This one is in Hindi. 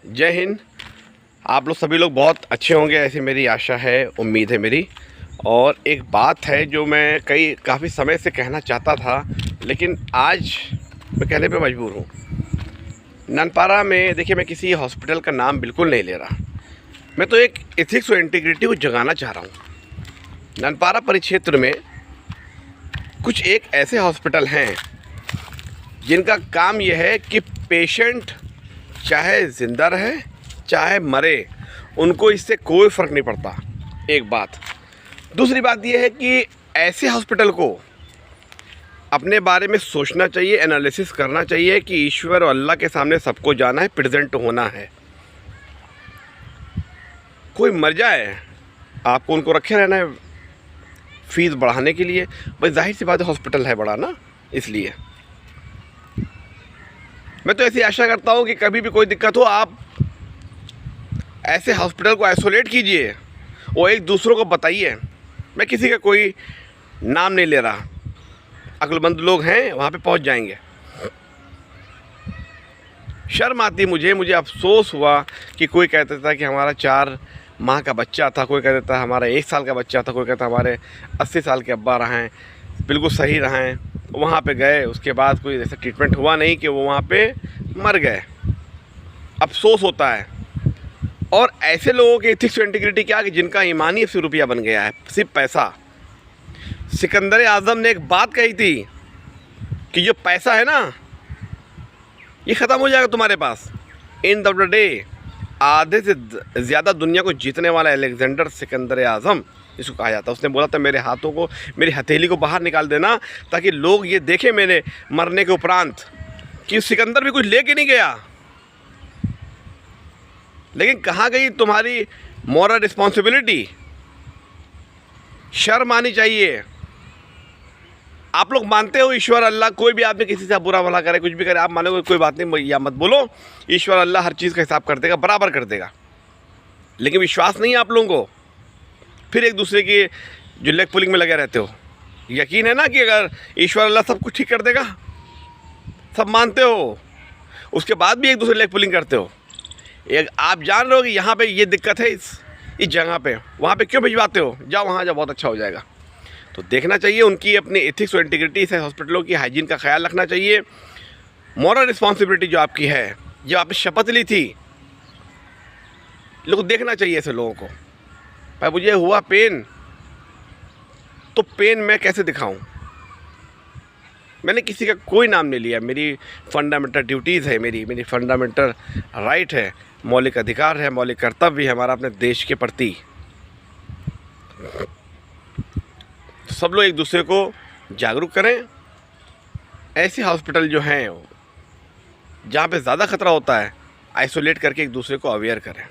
जय हिंद। आप लोग सभी लोग बहुत अच्छे होंगे, ऐसी मेरी आशा है, उम्मीद है मेरी। और एक बात है जो मैं काफ़ी समय से कहना चाहता था, लेकिन आज मैं कहने पे मजबूर हूँ। ननपारा में देखिए, मैं किसी हॉस्पिटल का नाम बिल्कुल नहीं ले रहा, मैं तो एक एथिक्स और इंटीग्रिटी को जगाना चाह रहा हूँ। ननपारा परिक्षेत्र में कुछ एक ऐसे हॉस्पिटल हैं जिनका काम यह है कि पेशेंट चाहे ज़िंदा रहे चाहे मरे, उनको इससे कोई फ़र्क नहीं पड़ता। एक बात। दूसरी बात यह है कि ऐसे हॉस्पिटल को अपने बारे में सोचना चाहिए, एनालिसिस करना चाहिए कि ईश्वर और अल्लाह के सामने सबको जाना है, प्रेजेंट होना है। कोई मर जाए, आपको उनको रखे रहना है फीस बढ़ाने के लिए। भाई जाहिर सी बात है, हॉस्पिटल है बड़ा ना, इसलिए मैं तो ऐसी आशा करता हूँ कि कभी भी कोई दिक्कत हो, आप ऐसे हॉस्पिटल को आइसोलेट कीजिए और एक दूसरों को बताइए। मैं किसी का कोई नाम नहीं ले रहा, अक्लमंद लोग हैं वहाँ पे पहुँच जाएंगे। शर्म आती मुझे अफसोस हुआ कि कोई कहता था कि हमारा 4 माह का बच्चा था, कोई कहता था हमारा 1 साल का बच्चा था, कोई कहता हमारे 80 साल के अब्बा रहें, बिल्कुल सही रहें। वहाँ पे गए, उसके बाद कोई ऐसा ट्रीटमेंट हुआ नहीं कि वो वहाँ पे मर गए। अफसोस होता है। और ऐसे लोगों की एथिक्स और इंटीग्रिटी क्या कि जिनका ईमान ही सिर्फ रुपया बन गया है, सिर्फ पैसा। सिकंदर आज़म ने एक बात कही थी कि जो पैसा है ना, ये ख़त्म हो जाएगा तुम्हारे पास। इन द डे आधे से ज़्यादा दुनिया को जीतने वाला अलेक्जेंडर सिकंदर आज़म इसको कहा जाता है। उसने बोला था, मेरे हाथों को, मेरी हथेली को बाहर निकाल देना ताकि लोग ये देखें मेरे मरने के उपरांत कि सिकंदर भी कुछ लेके नहीं गया। लेकिन कहाँ गई तुम्हारी मॉरल रिस्पॉन्सिबिलिटी? शर्म आनी चाहिए। आप लोग मानते हो ईश्वर अल्लाह, कोई भी आदमी किसी से बुरा भला करे, कुछ भी करे, आप मानोगे कोई बात नहीं, या मत बोलो। ईश्वर अल्लाह हर चीज़ का हिसाब कर देगा, बराबर कर देगा। लेकिन विश्वास नहीं है आप लोगों को, फिर एक दूसरे की जो लेग पुलिंग में लगे रहते हो। यकीन है ना कि अगर ईश्वर अल्लाह सब कुछ ठीक कर देगा, सब मानते हो, उसके बाद भी एक दूसरे लेग पुलिंग करते हो। एक आप जान रहे हो कि यहाँ पे ये दिक्कत है इस जगह पे, वहाँ पे क्यों भिजवाते हो? जाओ वहाँ जाओ, बहुत अच्छा हो जाएगा। तो देखना चाहिए उनकी अपनी एथिक्स और इंटीग्रिटी से, हॉस्पिटलों की हाइजीन का ख्याल रखना चाहिए। मॉरल रिस्पॉन्सिबिलिटी जो आपकी है, जब आपने शपथ ली थी, लोग देखना चाहिए ऐसे लोगों को। भाई मुझे हुआ पेन, तो पेन मैं कैसे दिखाऊं? मैंने किसी का कोई नाम नहीं लिया। मेरी फंडामेंटल ड्यूटीज़ है, मेरी फंडामेंटल राइट है, मौलिक अधिकार है, मौलिक कर्तव्य है हमारा अपने देश के प्रति। सब लोग एक दूसरे को जागरूक करें। ऐसे हॉस्पिटल जो हैं जहाँ पे ज़्यादा ख़तरा होता है, आइसोलेट करके एक दूसरे को अवेयर करें।